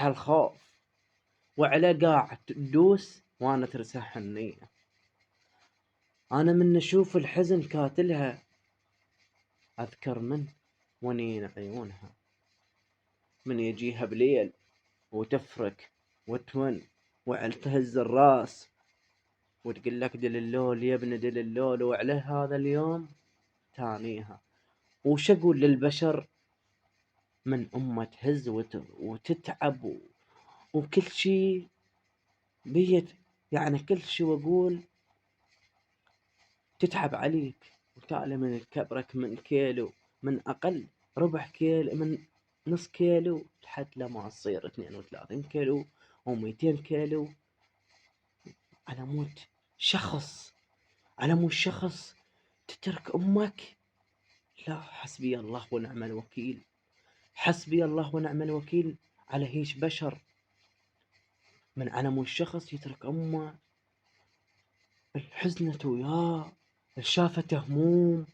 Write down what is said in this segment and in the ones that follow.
هالخوف، وعلى قاعد تدوس وانا ترسى حنية. انا من اشوف الحزن كاتلها اذكر من ونين عيونها، من يجيها بليل وتفرك وتون وعل تهز الراس وتقول لك دل اللول يا ابن دل اللول، وعليه هذا اليوم تانيها. وش اقول للبشر من امه تهز وتتعب وكل شي بيت، يعني كل شي واقول تتعب عليك، وتعلى من كبرك من كيلو، من اقل ربع كيلو، من نص كيلو لحد لما تصير 32 كيلو و200 كيلو، على مود شخص، على مود شخص تترك امك. لا، حسبي الله ونعم الوكيل، حسبي الله ونعم الوكيل على هيج بشر. من على مود شخص يترك امه، الحزنة وياه، الشافة هموم،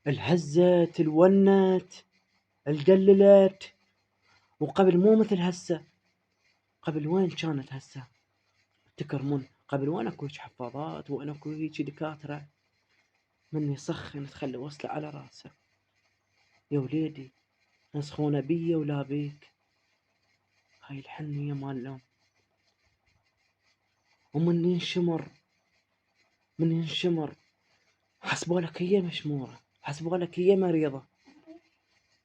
الهزت الونت القللت. وقبل مو مثل هسه، قبل وين كانت هسه تكرمون؟ قبل وين اكو هيج حفاضات، وين اكو هيج دكاترة من يسخن تخلي وصله على راسه. يا وليدي يسخون بي ولا بيك، هاي الحنية مالهم. ومن ينشمر، من ينشمر حسبولك هي مشمورة، حسبولك هي مريضة.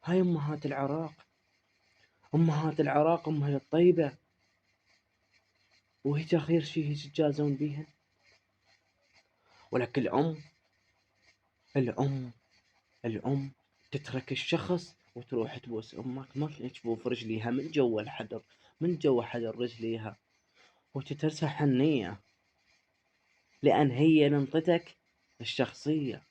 هاي امهات العراق، امهات العراق، امهات الطيبة، وهيج خير شي هيج تجازون بيها. ولك الأم تترك الشخص وتروح تبوس أمك، ما تشوف رجليها من جوا الحجر، من جوا حجر رجليها، وتترسى حنية، لأن هي ننطتك الشخصية.